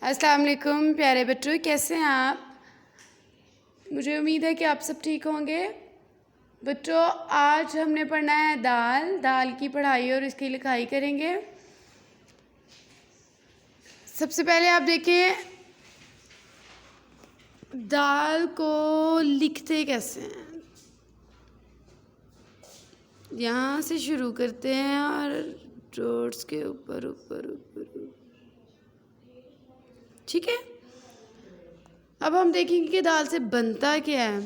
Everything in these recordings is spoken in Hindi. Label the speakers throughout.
Speaker 1: अस्सलाम वालेकुम प्यारे बच्चों, कैसे हैं आप? मुझे उम्मीद है कि आप सब ठीक होंगे। बच्चों, आज हमने पढ़ना है दाल की पढ़ाई और इसकी लिखाई करेंगे। सबसे पहले आप देखें दाल को लिखते कैसे हैं। यहाँ से शुरू करते हैं और डॉट्स के ऊपर ऊपर ऊपर, ठीक है। अब हम देखेंगे कि दाल से बनता क्या है।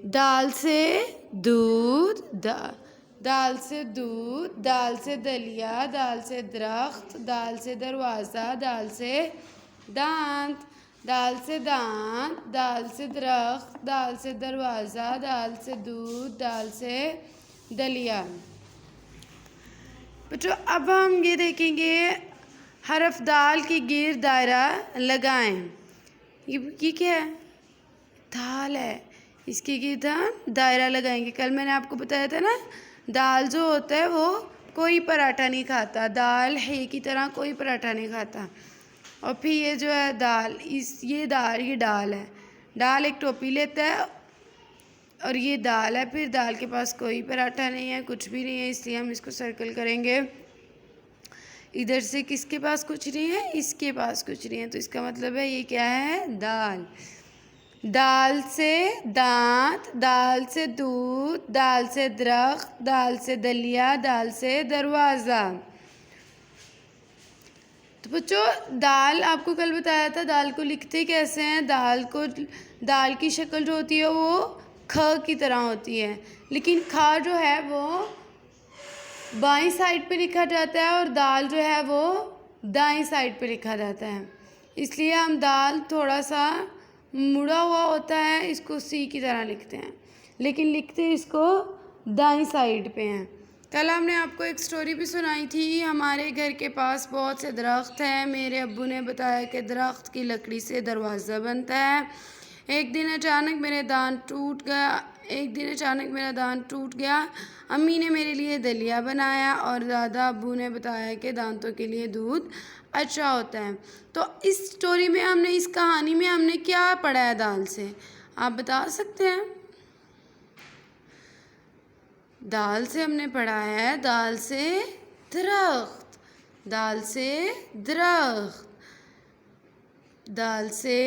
Speaker 1: दाल से दूध, दाल से दूध, दाल से दलिया, दाल से दरख्त, दाल से दरवाज़ा, दाल से दांत, दाल से दांत, दाल से दरख्त, दाल से दरवाज़ा, दाल से दूध, दाल से दलिया। बच्चों, अब हम ये देखेंगे हरफ दाल के गिर्द दायरा लगाएं। ये क्या है? दाल है, इसके गिर्द हम दायरा लगाएंगे। कल मैंने आपको बताया था ना, दाल जो होता है वो कोई पराठा नहीं खाता, दाल है की तरह कोई पराठा नहीं खाता। और फिर ये जो है दाल, ये डाल है, डाल एक टोपी लेता है और ये दाल है। फिर दाल के पास कोई पराठा नहीं है, कुछ भी नहीं है, इसलिए हम इसको सर्कल करेंगे। इधर से किसके पास कुछ नहीं है, इसके पास कुछ नहीं है, तो इसका मतलब है ये क्या है? दाल। दाल से दांत, दाल से दूध, दाल से दरख्त, दाल से दलिया, दाल से दरवाज़ा। तो बच्चों, दाल आपको कल बताया था दाल को लिखते कैसे हैं। दाल की शक्ल जो होती है वो ख की तरह होती है, लेकिन खा जो है वो बाईं साइड पे लिखा जाता है और दाल जो है वो दाईं साइड पे लिखा जाता है। इसलिए हम दाल थोड़ा सा मुड़ा हुआ होता है, इसको सी की तरह लिखते हैं, लेकिन लिखते इसको दाईं साइड पे हैं। कल हमने आपको एक स्टोरी भी सुनाई थी। हमारे घर के पास बहुत से दरख्त हैं। मेरे अब्बू ने बताया कि दरख्त की लकड़ी से दरवाज़ा बनता है। एक दिन अचानक मेरा दांत टूट गया। अम्मी ने मेरे लिए दलिया बनाया और दादा अब्बू ने बताया कि दांतों के लिए दूध अच्छा होता है। तो इस स्टोरी में इस कहानी में हमने क्या पढ़ा है दाल से, आप बता सकते हैं? दाल से हमने पढ़ा है दाल से दरख्त, दाल से दरख्त, दाल से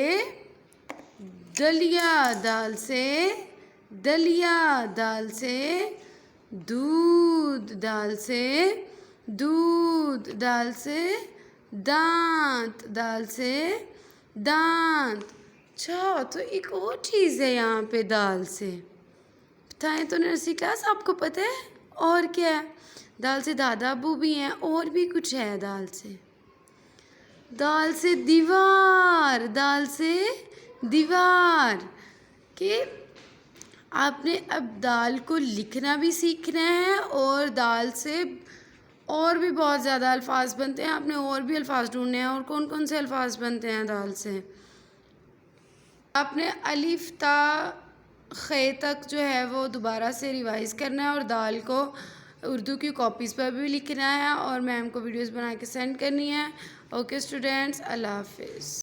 Speaker 1: दलिया, दाल से दलिया, दाल से दूध, दाल से दूध, दाल से दांत, दाल से दांत। अच्छा, तो एक और चीज़ है यहाँ पे दाल से, बताएं तो नर्सरी क्लास, आपको पता है और क्या है? दाल से दादा अबू भी हैं, और भी कुछ है दाल से। दाल से दीवार, दाल से दीवार। कि आपने अब दाल को लिखना भी सीखना है और दाल से और भी बहुत ज़्यादा अल्फाज बनते हैं, आपने और भी अल्फाज ढूंढने हैं। और कौन कौन से अल्फाज बनते हैं दाल से? आपने अलिफ ता खे तक जो है वो दोबारा से रिवाइज़ करना है और दाल को उर्दू की कॉपीज़ पर भी लिखना है और मैम को वीडियोस बना के सेंड करनी है। ओके स्टूडेंट्स, अल्लाह हाफिज़।